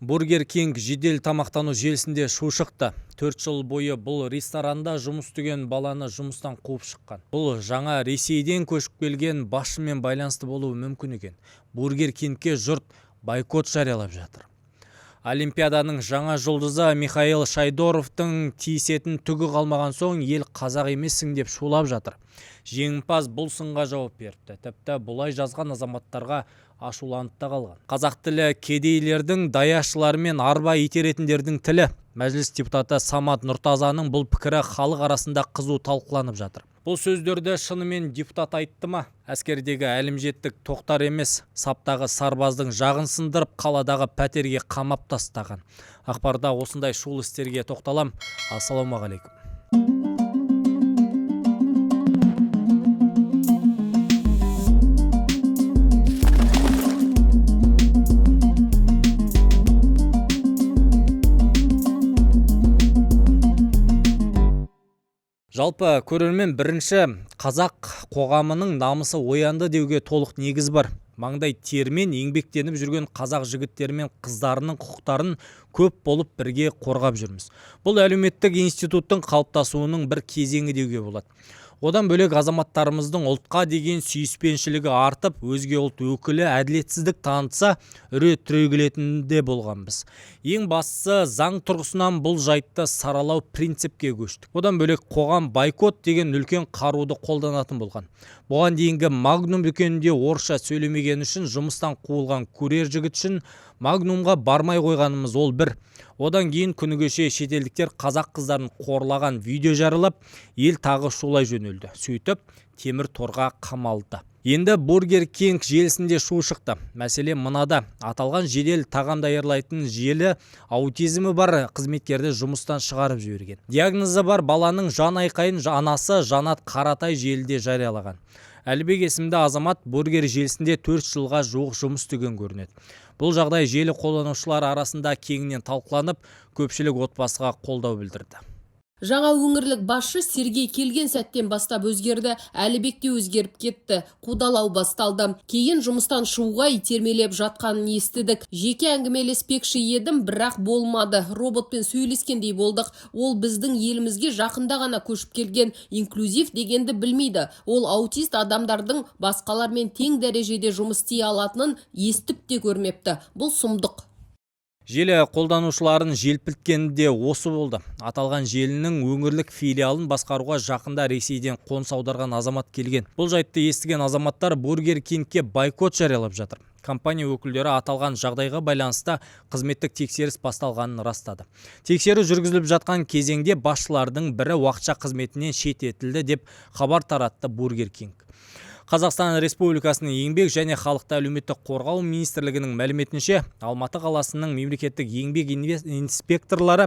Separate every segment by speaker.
Speaker 1: Бургер Кинг жедел тамақтану желісінде шу шықты. 4 жыл бойы бұл ресторанда жұмыс істеген баланы жұмыстан қуып шыққан. Бұл жаңа Ресейден көшіп келген басшымен байланысты болуы мүмкін екен. Бургер Кингке жұрт бойкот жариялап жатыр. Олимпиаданың жаңа жұлдызы Михаил Шайдоровтың тиісетін түгі қалмаған соң ел қазақ емессің деп шулап жатыр. Жеңімпаз бұл сынға жауап беріпті. Тіпті бұлай жазған азаматтарға ашуланып та қалған. Қазақ тілі кедейлердің, даяшылар мен арба итеретіндердің тілі. Мәжіліс депутаты Самат Нұртазаның бұл пікірі халық арасында қызу талқыланып жатыр. Бұл сөздерді шынымен депутат айтты ма? Әскердегі әлімжеттік тоқтар емес, саптағы сарбаздың жағын сындырып, қаладағы пәтерге қамап тастаған. Ақпарда осындай шулы істерге тоқталам. Ассалаумағалейкум. Жалпы көрермен бірінші қазақ қоғамының намысы оянды деуге толық негіз бар. Маңдай термен еңбектеніп жүрген қазақ жігіттері мен қыздарының құқықтарын көп болып бірге қорғап жүрміз. Бұл әлеуметтік институттың қалыптасуының бір кезеңі деуге болады. Одан бөлек азаматтарымыздың ұлтқа деген сүйіспеншілігі артып, өзге ұлт өкілі әділетсіздік танытса, үре түрегелетінде болғанбыз. Ең бастысы заң тұрғысынан бұл жайтты саралау принципке көштік. Одан бөлек қоғам бойкот деген үлкен қаруды қолданатын болған. Бұған дейінгі Магнум дүкенінде орысша сөйлемеген үшін жұмыстан қуылған курьер жігіт үшін Магнумға бармай қойғанымыз ол бір. Одан кейін күні кеше шетелдіктер қазақ қыздарын қорлаған видео жарылып, ел тағы шулай жөнелді. Сөйтіп, темір торға қамалды. Енді Бургер Кинг желісінде шу шықты. Мәселе мынада. Аталған жедел тағам даярлайтын желі аутизмі бар қызметкерді жұмыстан шығарып жіберген. Диагнозы бар баланың жан айқайын анасы Жанат Қаратай желіде жариялаған. Әлібек есімді азамат бургер желісінде 4 жылға жуық жұмыс істеген көрінеді. Бұл жағдай желі қолданушылар арасында кеңінен талқыланып, көпшілік отбасыға қолдау білдірді.
Speaker 2: Жаңа өңірлік басшы Сергей келген сәттен бастап өзгерді, Әлібек те өзгеріп кетті. Қудалау басталды. Кейін жұмыстан шығуға итермелеп жатқанын естідік. Жеке әңгімелеспекші едім, бірақ болмады. Роботпен сөйлескендей болдық. Ол біздің елімізге жақында ғана көшіп келген, инклюзив дегенді білмейді. Ол аутист адамдардың басқалармен тең дәрежеде жұмыс істей алатынын естіп те көрмепті. Бұл сұмдық.
Speaker 1: Желі қолданушыларын желпілткені де осы болды. Аталған желінің өңірлік филиалын басқаруға жақында Ресейден қоныс аударған азамат келген. Бұл жайтты естіген азаматтар Бургер Кингке бойкот жариялап жатыр. Компания өкілдері аталған жағдайға байланысты қызметтік тексеріс басталғанын растады. Тексеру жүргізіліп жатқан кезеңде басшылардың бірі уақытша қызметінен шеттетілді деп хабар таратты Бургер Кинг. Қазақстан Республикасының еңбек және халықты әлеуметтік қорғау министрлігінің мәліметінше, Алматы қаласының мемлекеттік еңбек инспекторлары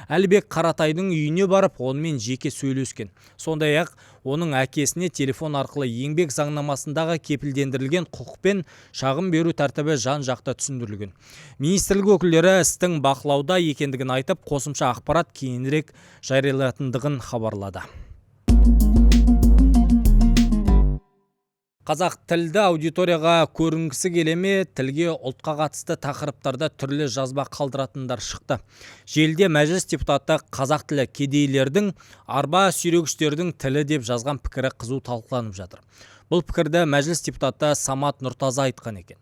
Speaker 1: Әлібек Қаратайдың үйіне барып, онымен жеке сөйлескен. Сондай-ақ оның әкесіне телефон арқылы еңбек заңнамасындағы кепілдендірілген құқықпен шағым беру тәртібі жан-жақты түсіндірілген. Министрлік өкілдері істің бақылауда екендігін айтып, қосымша ақпарат кейінірек жарияланатындығын хабарлады. Қазақ тілді аудиторияға көрінгісі келеме, тілге ұлтқа қатысты тақырыптарда түрлі жазба қалдыратындар шықты. Желіде мәжіліс депутаты қазақ тілі кедейлердің, арба сүйрегіштердің тілі деп жазған пікірі қызу талқыланып жатыр. Бұл пікірді мәжіліс депутаты Самат Нұртаза айтқан екен.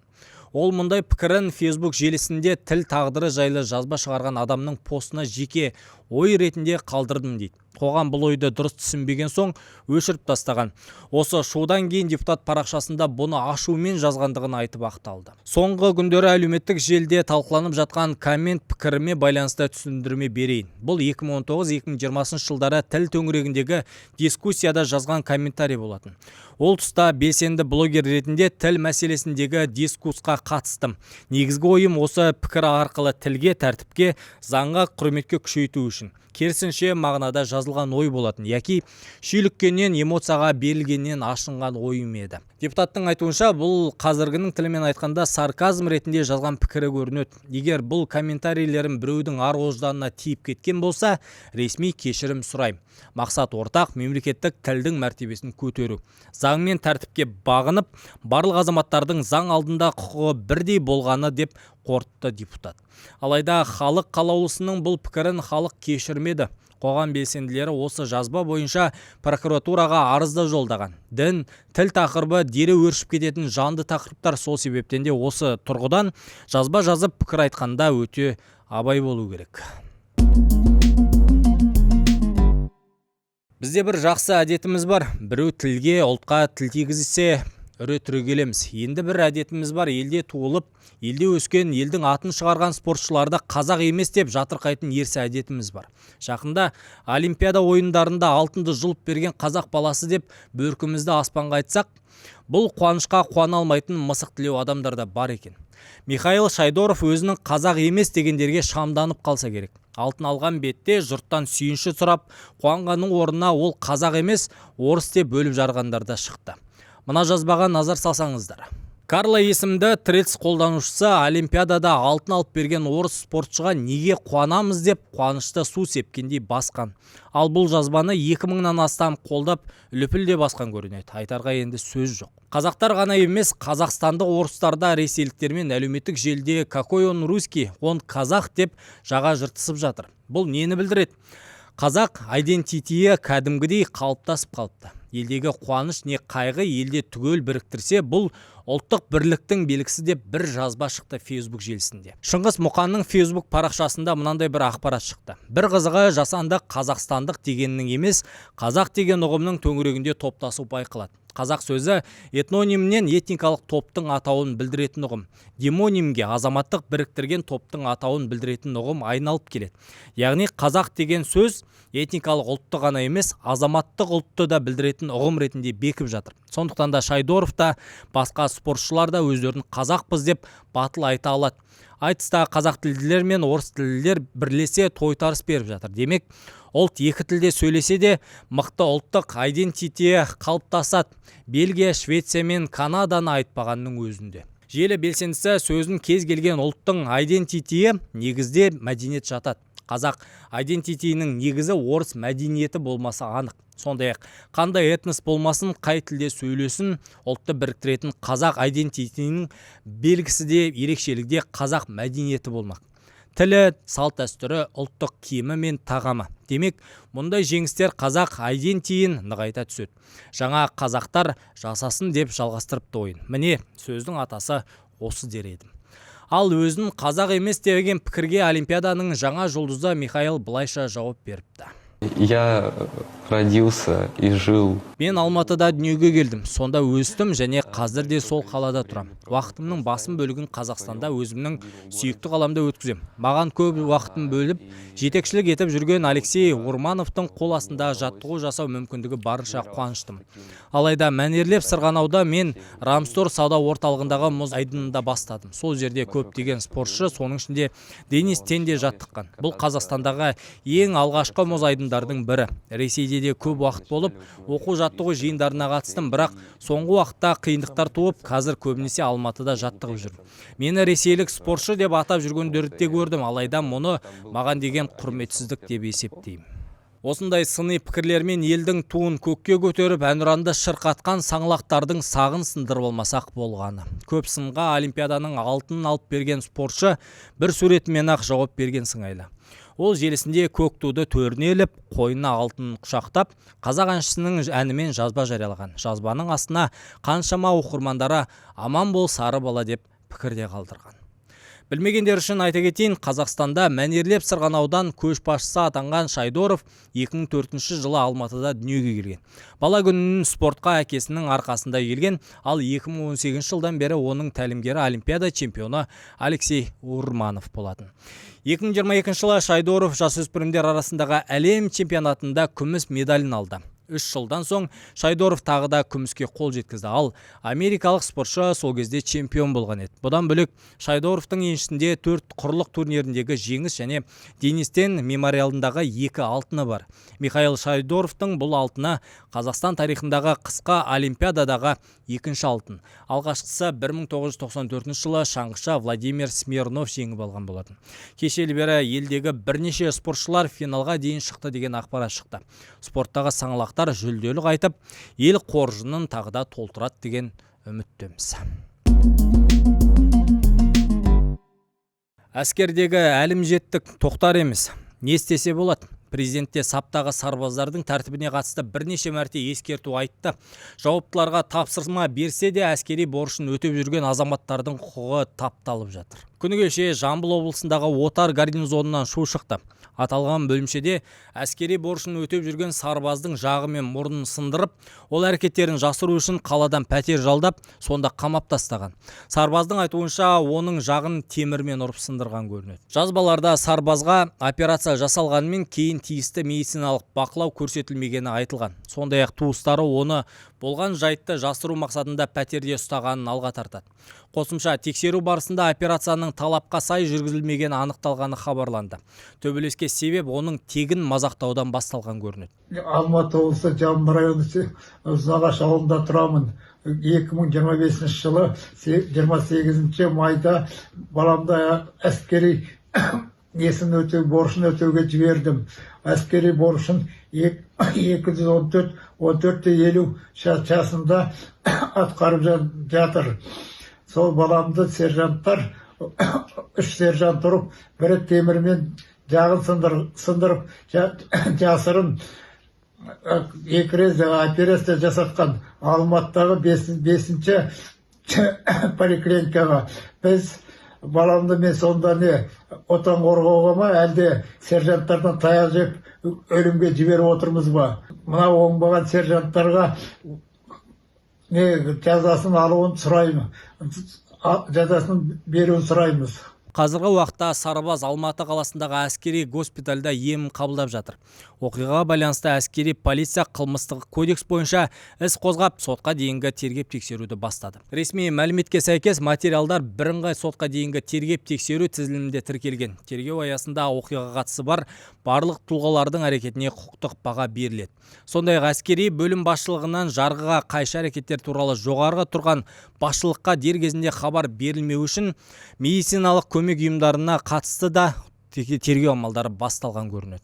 Speaker 1: Ол мұндай пікірін Facebook желісінде тіл тағдыры жайлы жазба шығарған адамның постына жеке ой ретінде қалдырдым дейді. Қоғам бұл ойды дұрыс түсінбеген соң өшіріп тастаған. Осы шудан кейін депутат парақшасында бұны ашумен жазғандығын айтып ақталды. Соңғы күндері әлеуметтік желіде талқыланып жатқан коммент пікіріме байланысты түсіндірме берейін. Бұл 2019-2020 жылдары тіл төңірегіндегі дискуссияда жазған комментарий болатын. Ол тұста белсенді блогер ретінде тіл мәселесіндегі дискурсқа қатыстым. Негізгі ойым осы пікір арқылы тілге, тәртіпке, заңға құрметке күшейту үшін. Керісінше мағынада жазылған ой болатын, яки шүйліккеннен, эмоцияға берілгеннен ашынған ойым еді. Депутаттың айтуынша, бұл қазіргінің тілімен айтқанда сарказм ретінде жазған пікірі көрінеді. Егер бұл комментарийлерін біреудің ар-ожданына тиіп кеткен болса, ресми кешірім сұраймын. Мақсат ортақ, мемлекеттік тілдің мәртебесін көтеру. Заң мен тәртіпке бағынып, барлық азаматтардың заң алдында құқығы бірдей болғаны деп қорытты депутат. Алайда халық қалаулысының бұл пікірін халық кешірмеді. Қоғам белсенділері осы жазба бойынша прокуратураға арызда жолдаған. Дін, тіл тақырыбы дереу өршіп кететін жанды тақырыптар, сол себептен де осы тұрғыдан жазба жазып пікір айтқанда өте абай болу керек. Бізде бір жақсы әдетіміз бар. Біреу тілге, ұлтқа тіл тигізсе, үре түрегелеміз. Енді бір әдетіміз бар. Елде туылып, елде өскен, елдің атын шығарған спортшыларды қазақ емес деп жатырқайтын ерсі әдетіміз бар. Жақында Олимпиада ойындарында алтынды жұлып берген қазақ баласы деп бөркімізді аспанға айтсақ, бұл қуанышқа қуана алмайтын мысық тілеу адамдар да бар екен. Михаил Шайдоров өзінің қазақ емес дегендерге шамданып қалса керек. Алтын алған бетте жұрттан сүйінші сұрап, қуанғанның орнына ол қазақ емес, орыс деп бөліп жарғандарда шықты. Мына жазбаға назар салсаңыздар. Карла есімді трец қолданушысы Олимпиадада алтын алып берген орыс спортшыға неге қуанамыз деп қуанышты су сепкендей басқан. Ал бұл жазбаны 2000-нан астам қолдап үліпілде басқан көрінеді. Айтарға енді сөз жоқ. Қазақтар ғана емес, қазақстандық орыстарда ресейліктермен әлеуметтік желіде «Какой он русский, он казах» деп жаға жыртысып жатыр. Бұл нені білдіреді? Қазақ айдентитиі кәдімгідей қалыптасып қалыпты. Елдегі қуаныш не қайғы елде түгел біріктірсе, бұл ұлттық бірліктің белгісі деп бір жазба шықты Facebook желісінде. Шыңғыс Мұқанның Facebook парақшасында мынандай бір ақпарат шықты. Бір қызығы жасанды қазақстандық дегеннің емес, қазақ деген ұғымның төңірегінде топтасу байқалады. Қазақ сөзі этнонимнен этникалық топтың атауын білдіретін ұғым. Демонимге азаматтық біріктірген топтың атауын білдіретін ұғым айналып келеді. Яғни қазақ деген сөз этникалық ұлтты ғана емес, азаматтық ұлтты да білдіретін ұғым ретінде бекіп жатыр. Сондықтан да Шайдоров та, басқа спортшылар да өздерін қазақпыз деп батыл айта алады. Айтыста қазақ тілділер мен орыс тілділер бірлесе тойтарыс беріп жатыр. Демек, ұлт екі тілде сөйлесе де мықты ұлттық айдентитие қалыптасады. Бельгия, Швеция мен Канаданы айтпағанның өзінде. Желі белсендісі сөзін кез келген ұлттың айдентитие негізде мәдениет жатады. Қазақ айдентитиінің негізі орыс мәдениеті болмаса анық. Сондай-ақ қандай этнос болмасын, қай тілде сөйлесін, ұлтты біріктіретін қазақ айдентитиінің белгісі де ерекшелігі де қазақ мәдениеті болмақ. Тілі, салт дәстүрі, ұлттық киімі мен тағамы. Демек, мұндай жеңістер қазақ айдентитиін нығайта түседі. Жаңа қазақтар жасасын деп жалғастырыпты ойын. Міне, сөздің атасы осы дер едім. Ал өзін қазақ емес деген пікірге Олимпиаданың жаңа жұлдызы Михаил былайша жауап беріпті.
Speaker 3: Я родился и жил.
Speaker 1: Мен Алматыда дүниеге келдім. Сонда өстім және қазір де сол қалада тұрам. Уақытымның басым бөлігін Қазақстанда өзімнің сүйікті қаламда өткізем. Маған көп уақытын бөліп, жетекшілік етіп жүрген Алексей Урмановтың қол астында жаттығу жасау мүмкіндігі барынша қуаныштым. Алайда мәнерлеп сырғанауда мен Рамстор сауда орталығындағы мұз айдынында бастадым. Сол жерде көптеген спортшы, соның ішінде Денис Тен де жаттыққан. Бұл Қазақстандағы ең алғашқы мұз айдындардың бірі. Ресейде де көп уақыт болып, оқу-жаттығу жиындарына қатыстым, бірақ соңғы уақытта қиындықтар туып, қазір көбінесе Алматыда жаттығып жүрмін. Мені ресейлік спортшы деп атап жүргендерді де көрдім, алайда мұны маған деген құрметсіздік деп есептеймін. Осындай сыни пікірлермен елдің туын көкке көтеріп, әнұранды шырқатқан саңлақтардың сағын сындырып алмасақ болғаны. Көп сынға Олимпиаданың алтынын алып берген спортшы бір суретімен ақ жауап берген сыңайлы. Ол желісінде көк туды төріне іліп, қойнына алтын құшақтап, қазақ әншісінің әнімен жазба жариялаған. Жазбаның астына қаншама оқырмандары аман бол сары бала деп пікірде қалдырған. Білмегендер үшін айта кетейін, Қазақстанда мәнерлеп сырғанаудан көшбасшысы атанған Шайдоров 2004 жылы Алматыда дүниеге келген. Бала күнінің спортқа әкесінің арқасында келген, ал 2018 жылдан бері оның тәлімгері Олимпиада чемпионы Алексей Урманов болатын. 2022 жылы Шайдоров жасөспірімдер арасындағы әлем чемпионатында күміс медалін алды. 3 жылдан соң Шайдоров тағы да күміске қол жеткізді. Ал америкалық спортшы сол кезде чемпион болған еді. Бұдан бөлек Шайдоровтың еншісінде 4 құрлық турниріндегі жеңіс және Денис Тен мемориалындағы 2 алтыны бар. Михаил Шайдоровтың бұл алтыны Қазақстан тарихындағы қысқа олимпиададағы 2-ші алтын. Алғашқысы 1994 жылы шаңғышы Владимир Смирнов жеңіп алған болатын. Кешелі бері елдегі бірнеше спортшылар финалға дейін шықты деген ақпарат шықты. Спорттағы саңлақтар жүлделі қайтып, ел қоржынын тағы да толтырады деген үміттеміз. Әскердегі әлімжеттік тоқтар емес. Не істесе болады? Президентте саптағы сарбаздардың тәртібіне қатысты бірнеше мәрте ескерту айтты. Жауаптыларға тапсырма берсе де әскери борышын өтеп жүрген азаматтардың құқығы тапталып жатыр. Күні кеше Жамбыл облысындағы Отар гарнизонынан шу шықты. Аталған бөлімшеде әскери борышын өтеп жүрген сарбаздың жағы мен мұрнын сындырып, ол әрекеттерін жасыру үшін қаладан пәтер жалдап, сонда қамап тастаған. Сарбаздың айтуынша оның жағын темірмен ұрып сындырған көрінеді. Жазбаларда сарбазға операция жасалғанымен кейін тиісті медициналық бақылау көрсетілмегені айтылған. Сондай-ақ туыстары оны болған жайтты жасыру мақсатында пәтерде ұстағанын алға тартады. Қосымша тексеру барысында операцияның талапқа сай жүргізілмегені анықталғаны хабарланды. Төбелеске себеп оның тегін мазақтаудан басталған көрінеді.
Speaker 4: Алматы облысы Жамбыл районы Ұзағаш ауылында тұрамын. 2025 жылы 28 майда баламды әскери борышын өтеуге жібердім. Әскери борышын 214-50 жасында атқарып жатыр. Сол баламды сержанттар, 3 сержант тұрып, бірі темірмен жағын сындырып, жасырын 2 рет операция жасатқан. Алматыдағы 5-ші поликлиникаға. Біз баламды мен сонда не отан қорғауға ма, әлде сержанттардан таяқ жеп өлімге жіберіп отырмыз ба? Мына оңбаған сержанттарға жазасын алуын сұраймыз, жазасын беруін сұраймыз.
Speaker 1: Қазіргі уақытта сарбаз Алматы қаласындағы әскери госпитальда ем қабылдап жатыр. Оқиғаға байланысты әскери полиция қылмыстық кодекс бойынша іс қозғап, сотқа дейінгі тергеп тексеруді бастады. Ресми мәліметке сәйкес материалдар бірыңғай сотқа дейінгі тергеп тексеру тізілімінде тіркелген. Тергеу аясында оқиғаға қатысы бар барлық тұлғалардың әрекетіне құқықтық баға беріледі. Сондай-ақ әскери бөлім басшылығынан жарғыға қайшы әрекеттер туралы жоғарғы тұрған басшылыққа дер кезінде хабар берілмеу үшін медициналық көмек ұйымдарына қатысты да тергеу амалдары басталған көрінеді.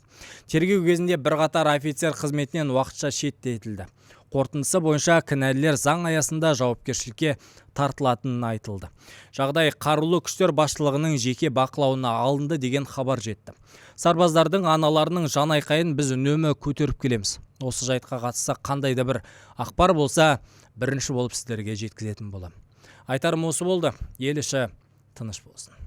Speaker 1: Тергеу кезінде бірқатар офицер қызметінен уақытша шеттетілді. Қорытындысы бойынша кінәлілер заң аясында жауапкершілікке тартылатынын айтылды. Жағдай қарулы күштер басшылығының жеке бақылауына алынды деген хабар жетті. Сарбаздардың аналарының жан айқайын біз үнемі көтеріп келеміз. Осы жайтқа қатысты қандай да бір ақпар болса, бірінші болып сіздерге жеткізетін боламын. Айтарым осы болды. Ел іші тыныш болсын.